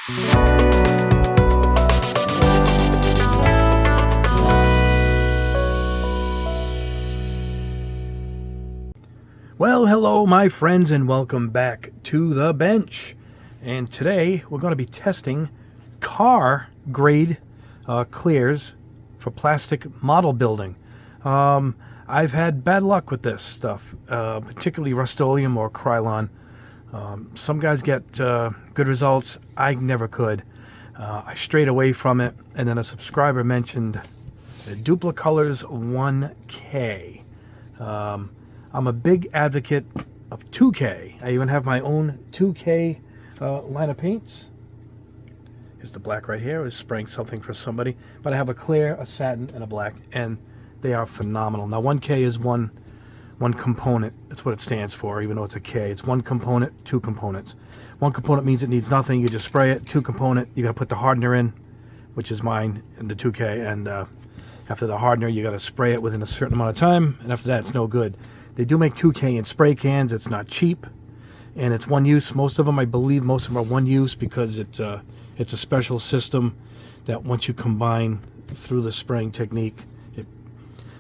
Well, hello my friends, and welcome back to the bench. And today we're going to be testing car grade clears for plastic model building. I've had bad luck with this stuff, particularly Rust-Oleum or Krylon. Some guys get good results. I never could. I strayed away from it, and then a subscriber mentioned the Duplicolors 1K. I'm a big advocate of 2K. I even have my own 2K line of paints. Here's the black right here. I was spraying something for somebody. But I have a clear, a satin, and a black, and they are phenomenal. Now 1K is one component. That's what it stands for, even though it's a K. It's one component, two components. One component means it needs nothing. You just spray it. Two component, you got to put the hardener in, which is mine in the 2K. And after the hardener, you got to spray it within a certain amount of time. And after that, it's no good. They do make 2K in spray cans. It's not cheap, and it's one use. Most of them, I believe, most of them are one use because it's a special system that once you combine through the spraying technique,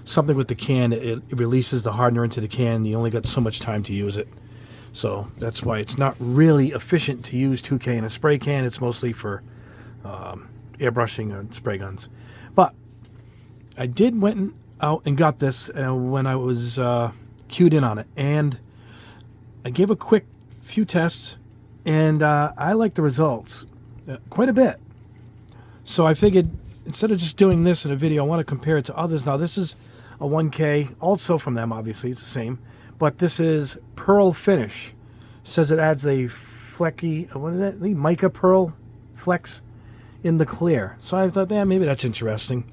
something with the can, it releases the hardener into the can. You only got so much time to use it. So that's why it's not really efficient to use 2K in a spray can. It's mostly for airbrushing or spray guns. But I did went out and got this when I was cued in on it, and I gave a quick few tests, and I like the results quite a bit. So I figured instead of just doing this in a video, I want to compare it to others. Now this is a 1K, also from them, obviously it's the same, but this is Pearl Finish. Says it adds a flecky, what is that? The mica pearl flex in the clear. So I thought, yeah, maybe that's interesting.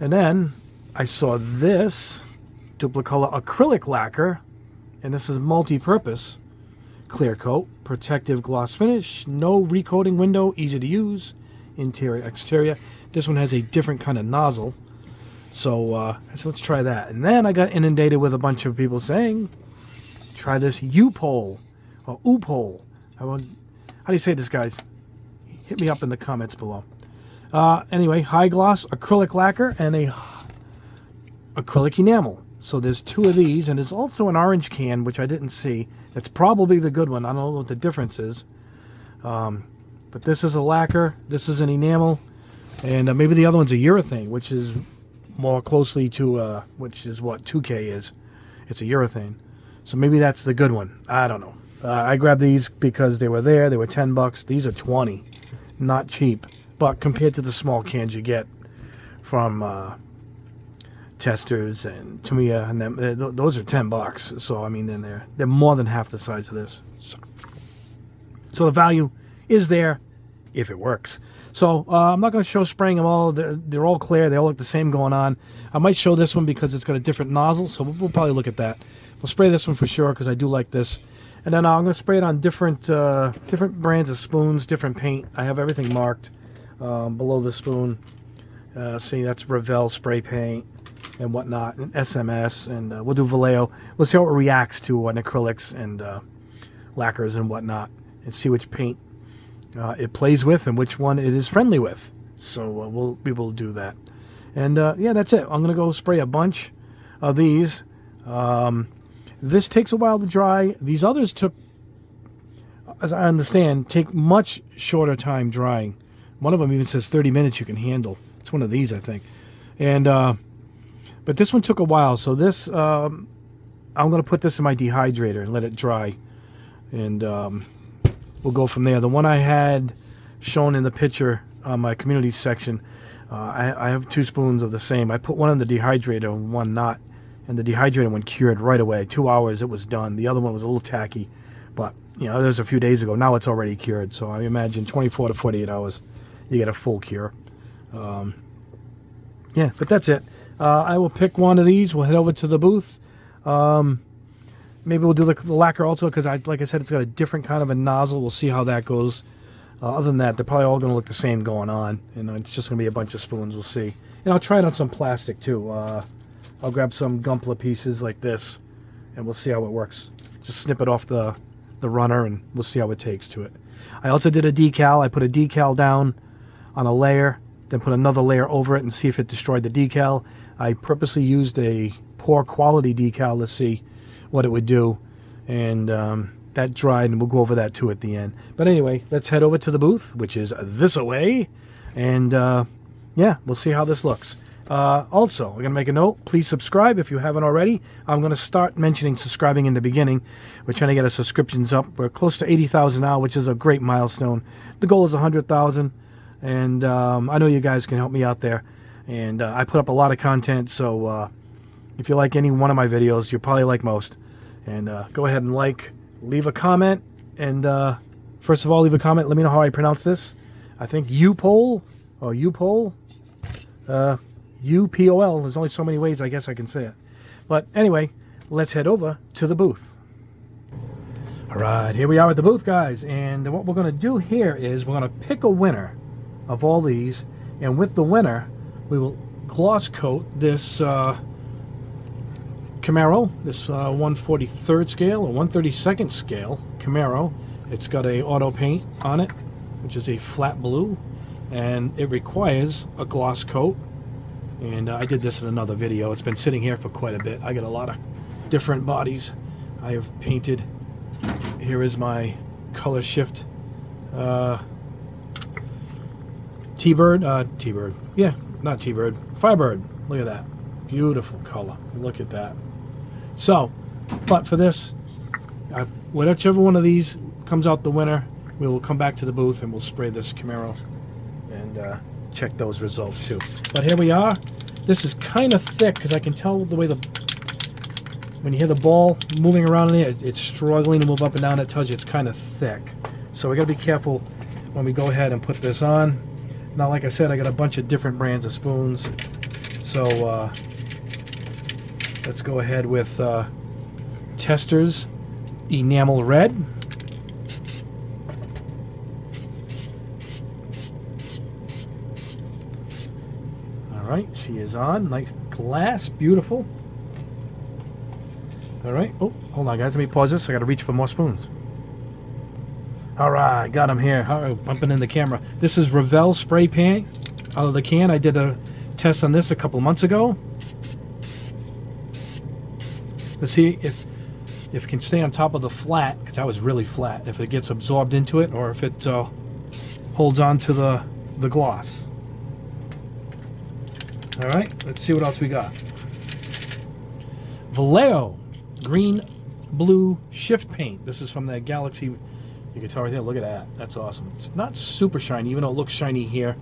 And then I saw this Duplicolor acrylic lacquer, and this is multi-purpose clear coat, protective gloss finish, no recoating window, easy to use, interior, exterior. This one has a different kind of nozzle, so let's try that. And then I got inundated with a bunch of people saying, try this U-pole or U-pole. How do you say this, guys? Hit me up in the comments below. Anyway, high gloss acrylic lacquer and a acrylic enamel. So there's two of these, and there's also an orange can, which I didn't see. That's probably the good one. I don't know what the difference is. But this is a lacquer, this is an enamel, and maybe the other one's a urethane, which is more closely to, which is what 2K is. It's a urethane. So maybe that's the good one. I don't know. I grabbed these because they were there. They were $10. These are 20. Not cheap. But compared to the small cans you get from Testers and Tamiya, and them, those are $10. So I mean, then they're more than half the size of this. So the value is there if it works. So I'm not going to show spraying them all. They're all clear. They all look the same going on. I might show this one because it's got a different nozzle. So we'll probably look at that. We'll spray this one for sure because I do like this. And then I'm going to spray it on different brands of spoons, different paint. I have everything marked below the spoon. See, that's Revell spray paint and whatnot, and SMS, and we'll do Vallejo. We'll see how it reacts to acrylics and lacquers and whatnot, and see which paint it plays with and which one it is friendly with. So we will do that. And yeah, that's it. I'm going to go spray a bunch of these. This takes a while to dry. These others took, as I understand, take much shorter time drying. One of them even says 30 minutes you can handle. It's one of these, I think. And but this one took a while, so this I'm going to put this in my dehydrator and let it dry, and we'll go from there. The one I had shown in the picture on my community section, I have 2 spoons of the same. I put one in the dehydrator and one not, and the dehydrator one cured right away. 2 hours, it was done. The other one was a little tacky, but you know, that was a few days ago. Now it's already cured, so I imagine 24 to 48 hours, you get a full cure. Yeah, but that's it. I will pick one of these. We'll head over to the booth. Maybe we'll do the lacquer also because, like I said, it's got a different kind of a nozzle. We'll see how that goes. Other than that, they're probably all going to look the same going on. You know, it's just going to be a bunch of spoons. We'll see. And I'll try it on some plastic too. I'll grab some Gunpla pieces like this, and we'll see how it works. Just snip it off the runner, and we'll see how it takes to it. I also did a decal. I put a decal down on a layer, then put another layer over it and see if it destroyed the decal. I purposely used a poor quality decal to see what it would do, and that dried, and we'll go over that too at the end. But anyway, let's head over to the booth, which is this away, and yeah, we'll see how this looks. Also, we're going to make a note. Please subscribe if you haven't already. I'm going to start mentioning subscribing in the beginning. We're trying to get our subscriptions up. We're close to 80,000 now, which is a great milestone. The goal is 100,000, and I know you guys can help me out there. And I put up a lot of content, so if you like any one of my videos, you'll probably like most. And go ahead and leave a comment. And first of all, leave a comment. Let me know how I pronounce this. I think UPOL or UPOL. UPOL. There's only so many ways I guess I can say it. But anyway, let's head over to the booth. All right, here we are at the booth, guys. And what we're going to do here is we're going to pick a winner of all these. And with the winner, we will gloss coat this Camaro, this 143rd scale or 132nd scale Camaro. It's got a auto paint on it, which is a flat blue, and it requires a gloss coat. And I did this in another video. It's been sitting here for quite a bit. I got a lot of different bodies I have painted. Here is my color shift T-Bird. Yeah, not T-Bird. Firebird. Look at that. Beautiful color. Look at that. So, but for this, whichever one of these comes out the winner, we will come back to the booth and we'll spray this Camaro and check those results too. But here we are. This is kind of thick because I can tell the way when you hear the ball moving around in it, it's struggling to move up and down. It tells you it's kind of thick. So we got to be careful when we go ahead and put this on. Now, like I said, I got a bunch of different brands of spoons. So let's go ahead with Testors Enamel Red. All right, she is on. Nice glass, beautiful. All right. Oh, hold on, guys. Let me pause this. I got to reach for more spoons. All right, got them here. All right, bumping in the camera. This is Revell spray paint out of the can. I did a test on this a couple months ago. Let's see if it can stay on top of the flat, because that was really flat. If it gets absorbed into it, or if it holds on to the gloss. All right, let's see what else we got. Vallejo green blue shift paint. This is from the Galaxy. You can tell right there. Look at that. That's awesome. It's not super shiny, even though it looks shiny here.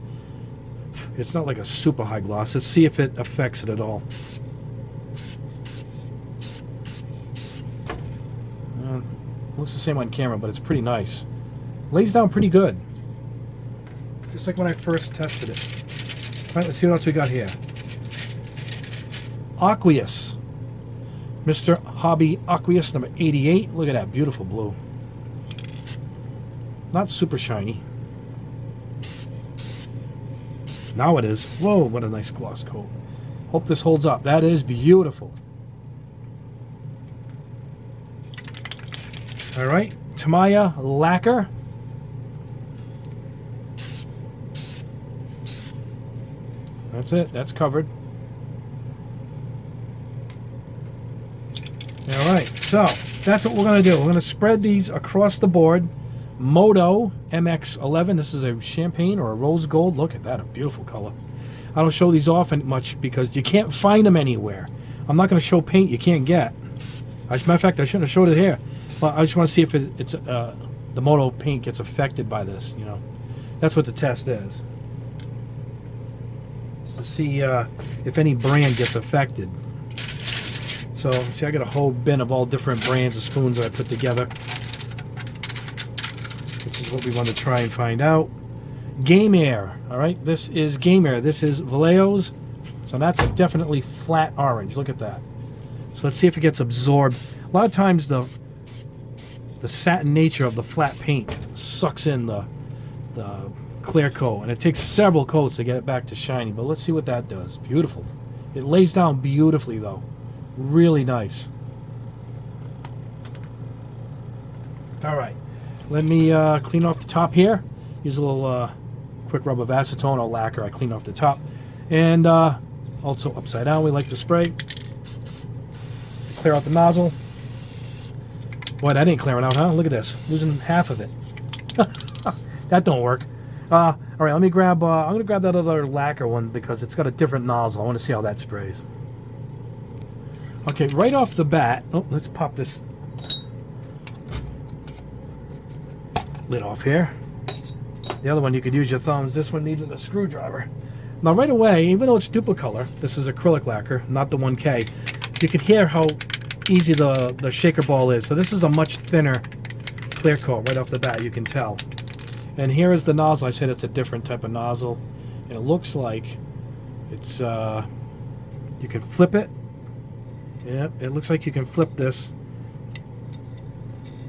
It's not like a super high gloss. Let's see if it affects it at all. Looks the same on camera, but it's pretty nice. Lays down pretty good. Just like when I first tested it. All right, let's see what else we got here. Aqueous. Mr. Hobby Aqueous number 88. Look at that. Beautiful blue. Not super shiny. Now it is. Whoa, what a nice gloss coat. Hope this holds up. That is beautiful. All right, Tamiya Lacquer. That's it. That's covered. All right, so that's what we're going to do. We're going to spread these across the board. Moto MX-11. This is a champagne or a rose gold. Look at that, a beautiful color. I don't show these off much because you can't find them anywhere. I'm not going to show paint you can't get. As a matter of fact, I shouldn't have showed it here. But I just want to see if it's the Moto paint gets affected by this. You know, that's what the test is. It's to see if any brand gets affected. So, see, I got a whole bin of all different brands of spoons that I put together, which is what we want to try and find out. Game Air. All right, this is Game Air. This is Vallejo's. So that's a definitely flat orange. Look at that. So let's see if it gets absorbed. A lot of times the satin nature of the flat paint sucks in the clear coat, and it takes several coats to get it back to shiny. But let's see what that does. Beautiful. It lays down beautifully, though. Really nice. All right. let me clean off the top here. Use a little quick rub of acetone or lacquer. I clean off the top. And also upside down, we like to spray. Clear out the nozzle. Boy, that ain't clearing out, huh? Look at this. Losing half of it. That don't work. All right, let me grab... I'm going to grab that other lacquer one because it's got a different nozzle. I want to see how that sprays. Okay, right off the bat... Oh, let's pop this lid off here. The other one, you could use your thumbs. This one needed a screwdriver. Now, right away, even though it's duplicolor, this is acrylic lacquer, not the 1K, you can hear how easy the shaker ball is. So this is a much thinner clear coat right off the bat, you can tell. And here is the nozzle. I said it's a different type of nozzle. And it looks like it's, you can flip it. Yeah, it looks like you can flip this.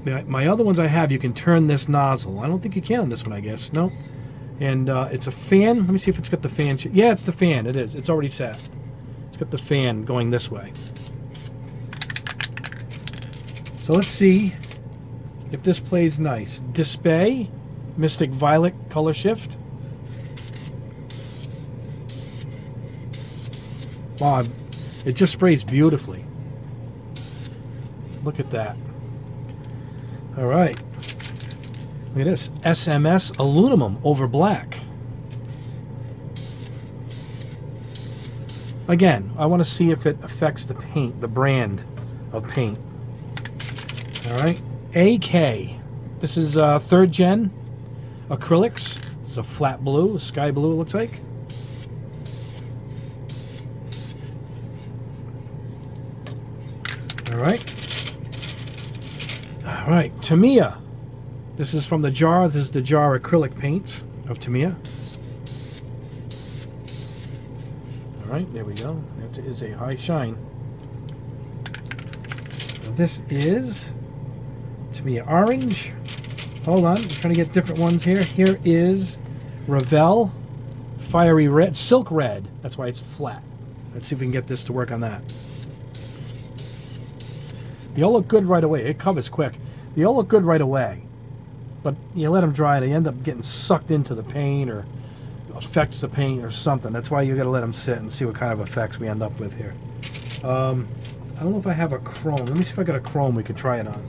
My other ones I have, you can turn this nozzle. I don't think you can on this one, I guess. No. And it's a fan. Let me see if it's got the fan. Yeah, it's the fan. It is. It's already set. It's got the fan going this way. So let's see if this plays nice. Display, Mystic Violet color shift. Wow, it just sprays beautifully. Look at that. All right. Look at this. SMS aluminum over black. Again, I want to see if it affects the paint, the brand of paint. All right. AK. This is 3rd gen acrylics. It's a flat blue, sky blue it looks like. All right. All right. Tamiya. This is from the jar. This is the jar acrylic paints of Tamiya. All right, there we go. That is a high shine. Now this is Tamiya orange. Hold on, I'm trying to get different ones here. Here is Revell fiery red, silk red. That's why it's flat. Let's see if we can get this to work on that. They all look good right away. It covers quick. They all look good right away. But you let them dry, they end up getting sucked into the paint or affects the paint or something. That's why you got to let them sit and see what kind of effects we end up with here. I don't know if I have a chrome. Let me see if I got a chrome we could try it on.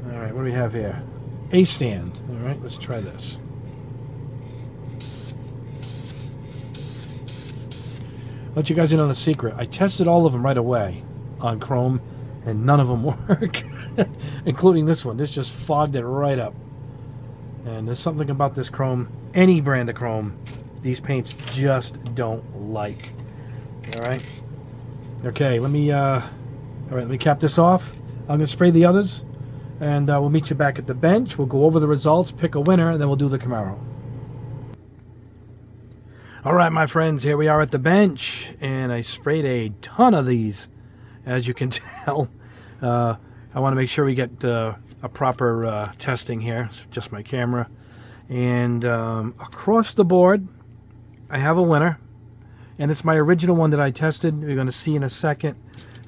All right, what do we have here? A stand. All right, let's try this. Let you guys in on a secret. I tested all of them right away on chrome, and none of them work. Including this one. This just fogged it right up. And there's something about this chrome, any brand of chrome, these paints just don't like. All right. Okay, let me cap this off. I'm gonna spray the others, and we'll meet you back at the bench. We'll go over the results, pick a winner, and then we'll do the Camaro. All right, my friends, here we are at the bench, and I sprayed a ton of these, as you can tell. I want to make sure we get a proper testing here. It's just my camera. And across the board, I have a winner. And it's my original one that I tested. You're going to see in a second.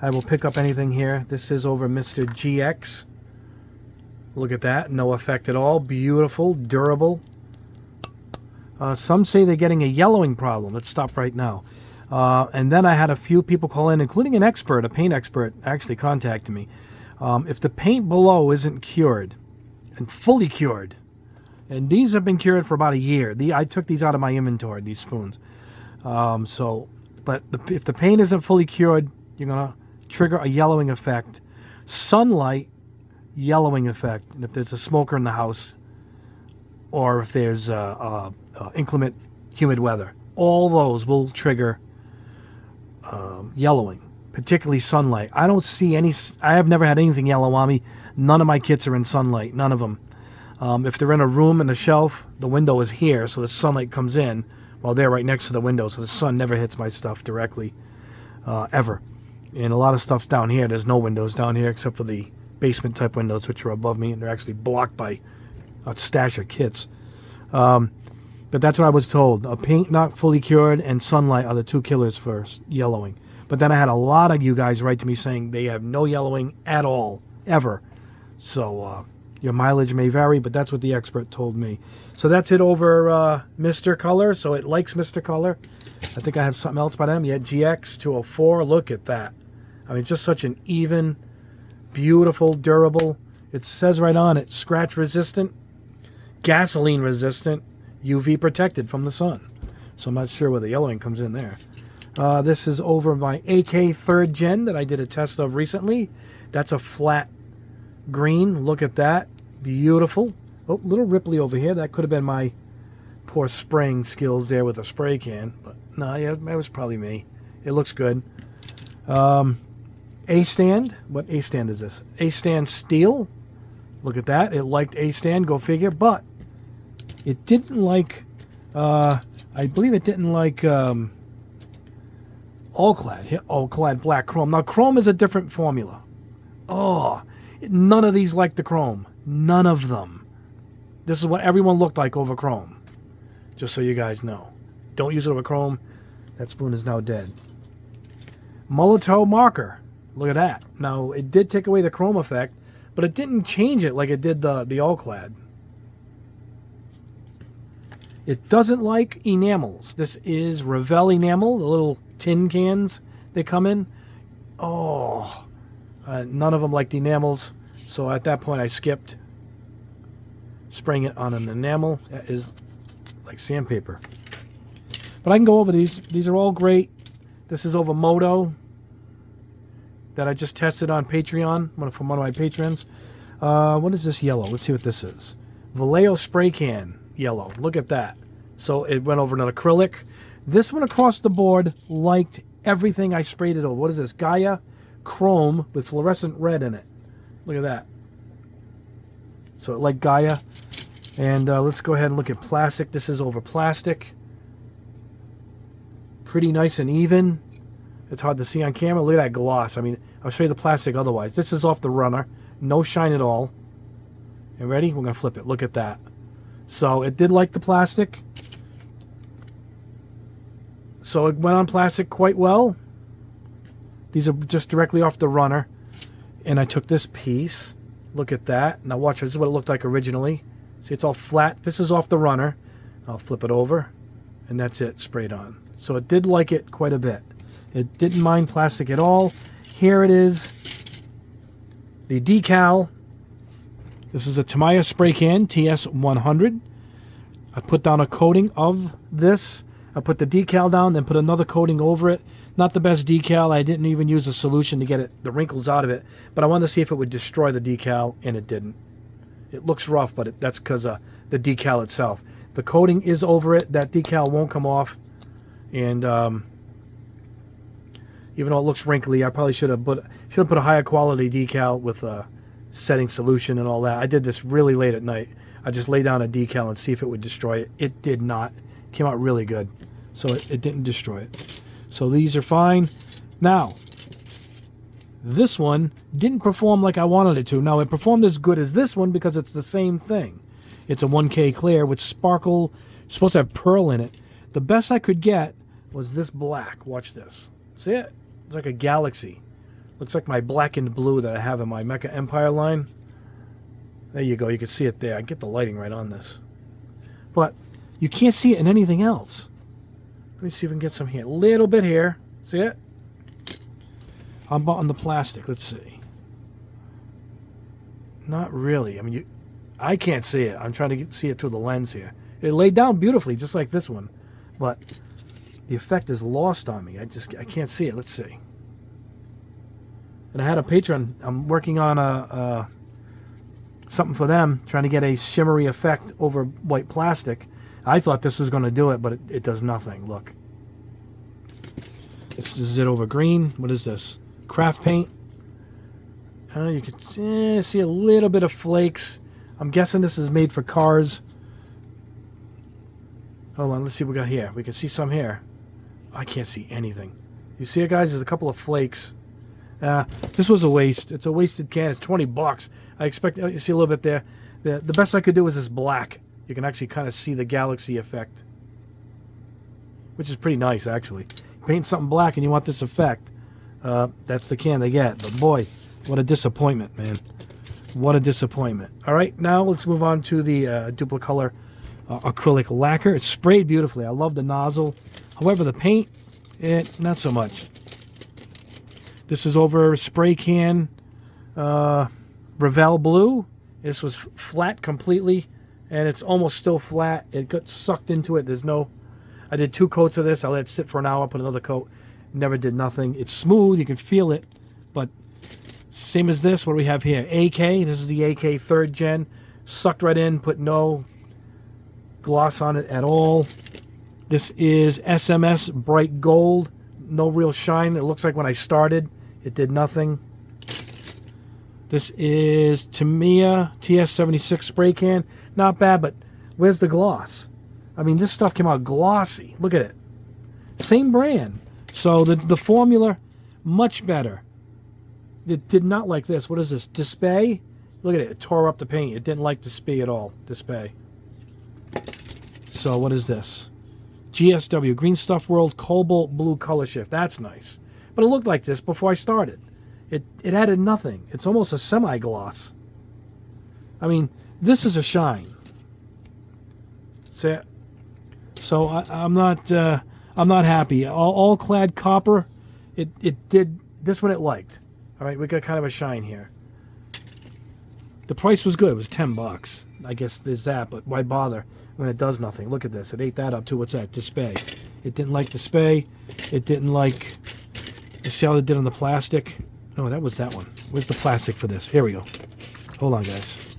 I will pick up anything here. This is over Mr. GX. Look at that. No effect at all. Beautiful. Durable. Some say they're getting a yellowing problem. Let's stop right now. And then I had a few people call in, including an expert, a paint expert, actually contacted me. If the paint below isn't cured and fully cured, and these have been cured for about a year. I took these out of my inventory, these spoons. If the paint isn't fully cured, you're going to trigger a yellowing effect. Sunlight, yellowing effect. And if there's a smoker in the house, or if there's inclement, humid weather, all those will trigger yellowing. Particularly sunlight. I don't see any. I have never had anything yellow on me. None of my kits are in sunlight. None of them. If they're in a room and a shelf, the window is here, so the sunlight comes in while they're right next to the window, so the sun never hits my stuff directly, ever. And a lot of stuff's down here. There's no windows down here except for the basement type windows, which are above me, and they're actually blocked by a stash of kits. But that's what I was told. A paint not fully cured and sunlight are the two killers for yellowing. But then I had a lot of you guys write to me saying they have no yellowing at all, ever. So your mileage may vary, but that's what the expert told me. So that's it over Mr. Color. So it likes Mr. Color. I think I have something else by them. Yeah, GX204. Look at that. I mean, just such an even, beautiful, durable. It says right on it, scratch resistant, gasoline resistant, UV protected from the sun. So I'm not sure where the yellowing comes in there. This is over my AK 3rd Gen that I did a test of recently. That's a flat green. Look at that. Beautiful. Oh, little ripply over here. That could have been my poor spraying skills there with a spray can. But no, yeah, that was probably me. It looks good. A-stand. What A-stand is this? A-stand steel. Look at that. It liked A-stand. Go figure. But it didn't like... I believe it didn't like... all-clad. All-clad black chrome. Now, chrome is a different formula. Oh, none of these like the chrome. None of them. This is what everyone looked like over chrome. Just so you guys know. Don't use it over chrome. That spoon is now dead. Mulatto marker. Look at that. Now, it did take away the chrome effect, but it didn't change it like it did the all-clad. It doesn't like enamels. This is Revell enamel, the little tin cans they come in. Oh, none of them liked enamels, so at that point I skipped spraying it on an enamel. That is like sandpaper. But I can go over these. These are all great. This is over Moto that I just tested on Patreon, from one of my patrons. What is this yellow? Let's see what this is. Vallejo spray can yellow. Look at that. So it went over an acrylic. This one across the board liked everything I sprayed it over. What is this? Gaia chrome with fluorescent red in it. Look at that. So it liked Gaia. And let's go ahead and look at plastic. This is over plastic. Pretty nice and even. It's hard to see on camera. Look at that gloss. I mean, I'll show you the plastic otherwise. This is off the runner. No shine at all. And ready? We're going to flip it. Look at that. So it did like the plastic. So it went on plastic quite well. These are just directly off the runner. And I took this piece. Look at that. Now watch, this is what it looked like originally. See, it's all flat. This is off the runner. I'll flip it over. And that's it, sprayed on. So it did like it quite a bit. It didn't mind plastic at all. Here it is. The decal. This is a Tamiya spray can, TS100. I put down a coating of this. I put the decal down, then put another coating over it. Not the best decal. I didn't even use a solution to get the wrinkles out of it. But I wanted to see if it would destroy the decal, and it didn't. It looks rough, but that's because of the decal itself. The coating is over it. That decal won't come off. And even though it looks wrinkly, I probably should have put a higher quality decal with a setting solution and all that. I did this really late at night. I just laid down a decal and see if it would destroy it. It did not. It came out really good. So it didn't destroy it. So these are fine. Now, this one didn't perform like I wanted it to. Now, it performed as good as this one because it's the same thing. It's a 1K clear with sparkle. It's supposed to have pearl in it. The best I could get was this black. Watch this. See it? It's like a galaxy. Looks like my black and blue that I have in my Mecha Empire line. There you go. You can see it there. I get the lighting right on this. But you can't see it in anything else. Let me see if we can get some here. A little bit here. See it? I'm on the plastic. Let's see. Not really. I mean, I can't see it. I'm trying to see it through the lens here. It laid down beautifully, just like this one. But the effect is lost on me. I can't see it. Let's see. And I had a patron. I'm working on something for them, trying to get a shimmery effect over white plastic. I thought this was going to do it, but it does nothing. Look. This is it over green. What is this? Craft paint. You can see a little bit of flakes. I'm guessing this is made for cars. Hold on, let's see what we got here. We can see some here. I can't see anything. You see it, guys? There's a couple of flakes. This was a waste. It's a wasted can. It's 20 bucks. I expect, you see a little bit there. The best I could do is this black. You can actually kind of see the galaxy effect, which is pretty nice, actually. You paint something black and you want this effect. That's the can they get. But boy, what a disappointment, man. What a disappointment. All right, now let's move on to the Duplicolor acrylic lacquer. It's sprayed beautifully. I love the nozzle. However, the paint, not so much. This is over spray can Revell Blue. This was flat completely, and it's almost still flat. It got sucked into it. I did 2 coats of this. I let it sit for an hour, put another coat. Never did nothing. It's smooth. You can feel it, but same as this. What do we have here? AK. This is the AK 3rd gen. Sucked right in. Put no gloss on it at all. This is SMS Bright Gold. No real shine. It looks like when I started, it did nothing. This is Tamiya TS76 spray can. Not bad, but where's the gloss? I mean, this stuff came out glossy. Look at it. Same brand. So the formula, much better. It did not like this. What is this? Display? Look at it. It tore up the paint. It didn't like Display at all. Display. So what is this? GSW, Green Stuff World Cobalt Blue Color Shift. That's nice. But it looked like this before I started. It added nothing. It's almost a semi-gloss. I mean, this is a shine. So I'm not happy. All clad copper. It did this one. It liked. All right, we got kind of a shine here. The price was good. It was $10. I guess there's that, but why bother when it does nothing? Look at this. It ate that up too. What's that? Display. It didn't like Display. It didn't like. You see how it did on the plastic? Oh, that was that one. Where's the plastic for this? Here we go. Hold on, guys.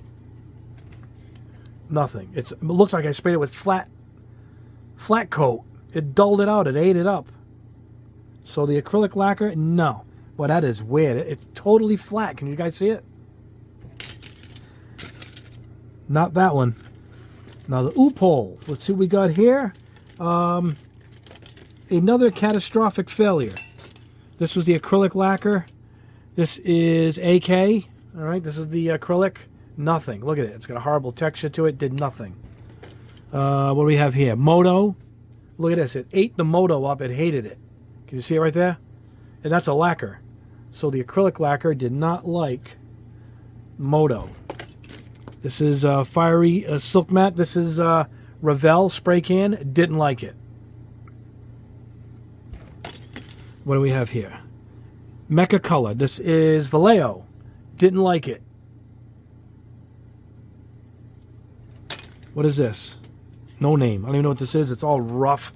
Nothing. It looks like I sprayed it with flat coat. It dulled it out. It ate it up. So the acrylic lacquer, no. Well, that is weird. It's totally flat. Can you guys see it? Not that one. Now the Upol. Let's see what we got here. Another catastrophic failure. This was the acrylic lacquer. This is AK. All right, this is the acrylic. Nothing. Look at it. It's got a horrible texture to it. Did nothing. What do we have here? Moto. Look at this. It ate the Moto up. It hated it. Can you see it right there? And that's a lacquer. So the acrylic lacquer did not like Moto. This is Fiery Silk Matte. This is Revell spray can. Didn't like it. What do we have here? Mecha Color. This is Vallejo. Didn't like it. What is this? No name. I don't even know what this is. It's all rough.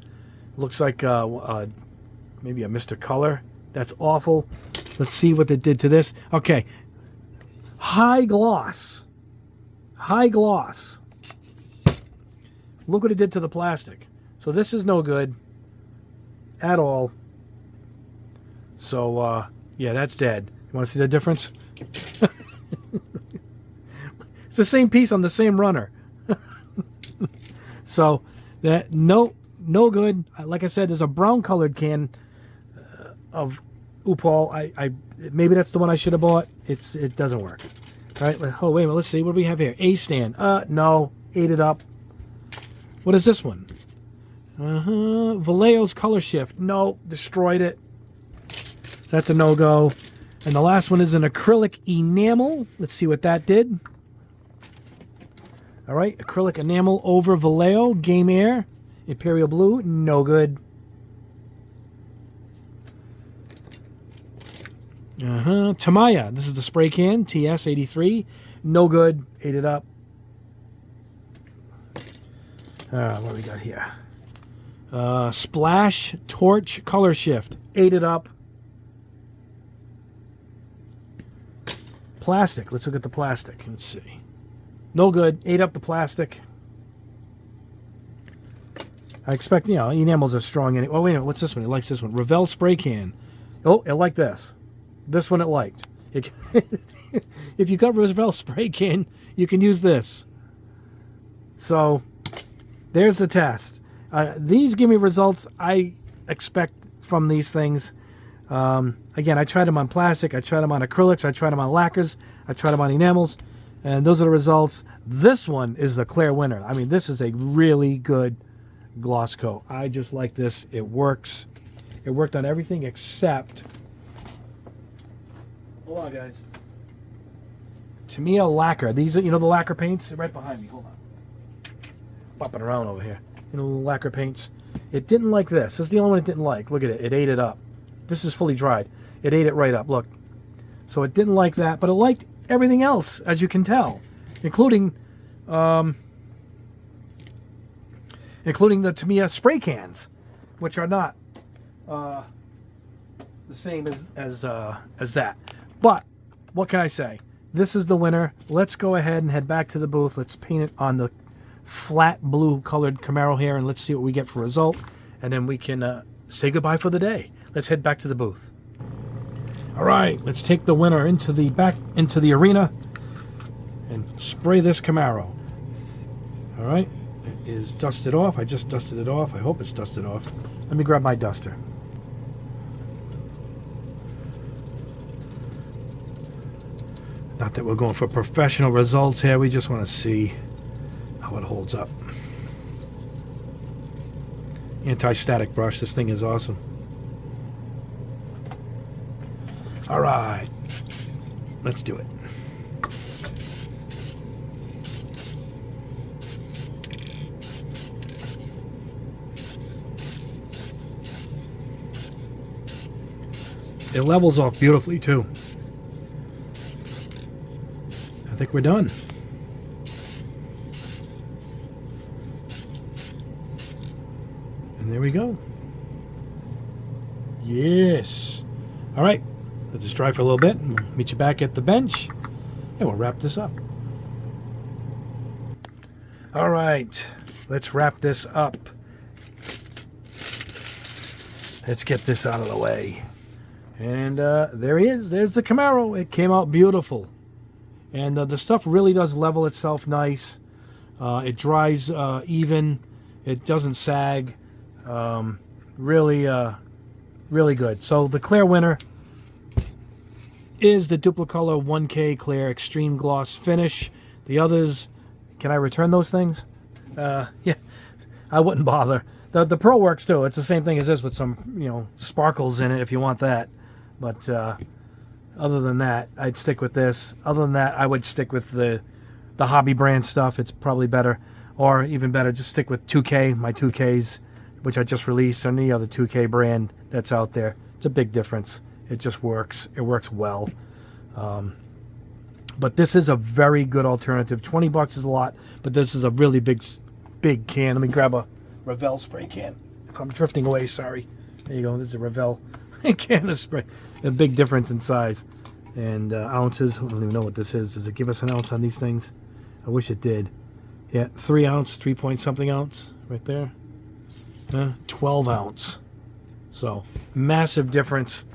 Looks like maybe a Mr. Color. That's awful. Let's see what they did to this. Okay. High gloss. High gloss. Look what it did to the plastic. So this is no good at all. So, yeah, that's dead. You want to see the difference? It's the same piece on the same runner. So, that no good. Like I said, there's a brown colored can of Upol. Maybe that's the one I should have bought. It doesn't work. All right. Oh, wait a minute. Let's see. What do we have here? A stand. No. Ate it up. What is this one? Vallejo's Color Shift. No. Destroyed it. So that's a no-go. And the last one is an acrylic enamel. Let's see what that did. All right. Acrylic enamel over Vallejo. Game Air. Imperial Blue. No good. Tamiya. This is the spray can. TS83. No good. Ate it up. What do we got here? Splash Torch Color Shift. Ate it up. Plastic. Let's look at the plastic. Let's see. No good. Ate up the plastic. I expect, enamels are strong. Oh, wait a minute. What's this one? It likes this one. Revell spray can. Oh, it liked this. This one it liked. If you got Revell spray can, you can use this. So, there's the test. These give me results I expect from these things. Again, I tried them on plastic. I tried them on acrylics. I tried them on lacquers. I tried them on enamels. And those are the results. This one is the clear winner. I mean, this is a really good gloss coat. I just like this. It works. It worked on everything except... Hold on, guys. Tamiya Lacquer. These are, you know, the lacquer paints? They're right behind me. Hold on. Bopping around over here. You know, the lacquer paints. It didn't like this. This is the only one it didn't like. Look at it. It ate it up. This is fully dried. It ate it right up. Look. So it didn't like that, but it liked everything else, as you can tell, including the Tamiya spray cans, which are not the same as that. But what can I say? This is the winner. Let's go ahead and head back to the booth. Let's paint it on the flat blue colored Camaro here, and let's see what we get for a result, and then we can say goodbye for the day. Let's head back to the booth. All right, let's take the winner into the arena and spray this Camaro. All right, it is dusted off. I just dusted it off. I hope it's dusted off. Let me grab my duster. Not that we're going for professional results here. We just want to see how it holds up. Anti-static brush. This thing is awesome. All right, let's do it. It levels off beautifully too. I think we're done. And there we go. Yes. All right. Let this dry for a little bit, and we'll meet you back at the bench, and we'll wrap this up. All right, let's wrap this up. Let's get this out of the way. And there he is. There's the Camaro. It came out beautiful. And the stuff really does level itself nice. It dries even. It doesn't sag. Really good. So the clear winner is the Duplicolor 1K Clear Extreme Gloss Finish. The others, can I return those things? Yeah, I wouldn't bother. The Pro works too. It's the same thing as this with some, you know, sparkles in it if you want that. But other than that, I'd stick with this. Other than that, I would stick with the Hobby brand stuff. It's probably better. Or even better, just stick with 2K, my 2Ks, which I just released, or any other 2K brand that's out there. It's a big difference. It just works. It works well. But this is a very good alternative. 20 bucks is a lot, but this is a really big can. Let me grab a Revell spray can. If I'm drifting away, sorry. There you go. This is a Revell can of spray. A big difference in size. And ounces. I don't even know what this is. Does it give us an ounce on these things? I wish it did. Yeah, 3 ounce, 3 point something ounce right there. 12 ounce. So, massive difference.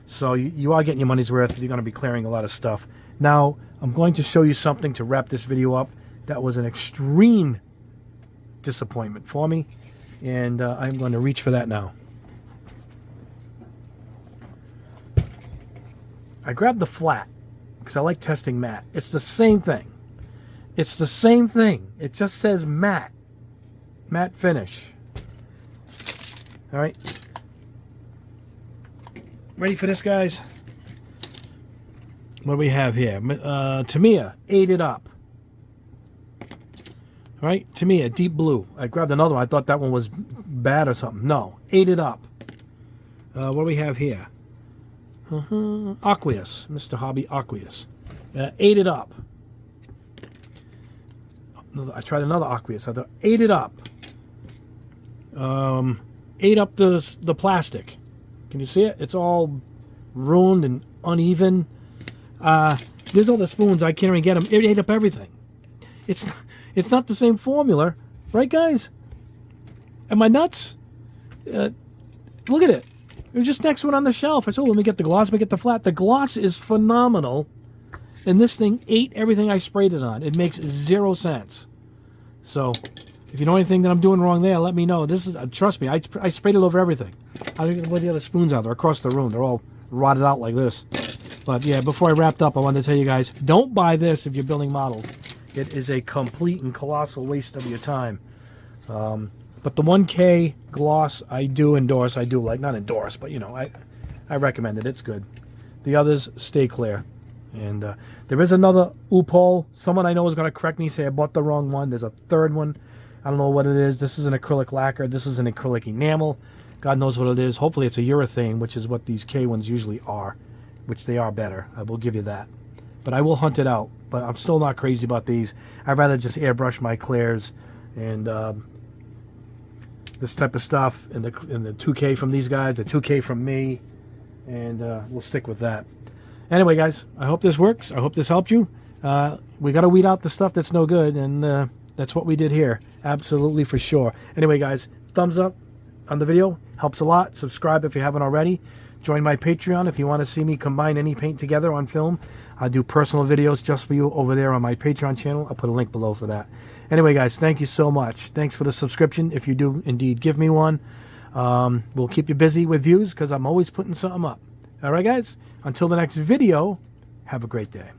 So you are getting your money's worth if you're going to be clearing a lot of stuff. Now, I'm going to show you something to wrap this video up that was an extreme disappointment for me. And I'm going to reach for that now. I grabbed the flat because I like testing matte. It's the same thing. It's the same thing. It just says matte. Matte finish. All right. Ready for this, guys? What do we have here? Tamiya, ate it up. All right, Tamiya, deep blue. I grabbed another one. I thought that one was bad or something. No, ate it up. What do we have here? Aqueous, Mr. Hobby Aqueous. Ate it up. I tried another Aqueous. I thought, ate it up. Ate up the plastic. Can you see it? It's all ruined and uneven. There's all the spoons. I can't even get them. It ate up everything. It's not the same formula. Right, guys? Am I nuts? Look at it. It was just next to it on the shelf. I said, oh, let me get the gloss. Let me get the flat. The gloss is phenomenal. And this thing ate everything I sprayed it on. It makes 0 sense. So, if you know anything that I'm doing wrong there, let me know. This is, trust me, I sprayed it over everything. I don't even know where the other spoons are. They're across the room. They're all rotted out like this. But yeah, before I wrapped up, I wanted to tell you guys, don't buy this if you're building models. It is a complete and colossal waste of your time. But the 1K gloss, I do endorse. I do like, not endorse, but you know, I recommend it. It's good. The others, stay clear. And there is another Upol. Someone I know is going to correct me, say I bought the wrong one. There's a third one. I don't know what it is. This is an acrylic lacquer. This is an acrylic enamel. God knows what it is. Hopefully it's a urethane, which is what these K ones usually are, which they are better. I will give you that. But I will hunt it out. But I'm still not crazy about these. I'd rather just airbrush my clears and this type of stuff, and the 2K from these guys, the 2K from me, and we'll stick with that. Anyway, guys, I hope this works. I hope this helped you. We got to weed out the stuff that's no good, and that's what we did here. Absolutely, for sure. Anyway, guys, thumbs up on the video. Helps a lot. Subscribe if you haven't already. Join my Patreon if you want to see me combine any paint together on film. I do personal videos just for you over there on my Patreon channel. I'll put a link below for that. Anyway, guys, thank you so much. Thanks for the subscription if you do indeed give me one. We'll keep you busy with views because I'm always putting something up. All right, guys? Until the next video, have a great day.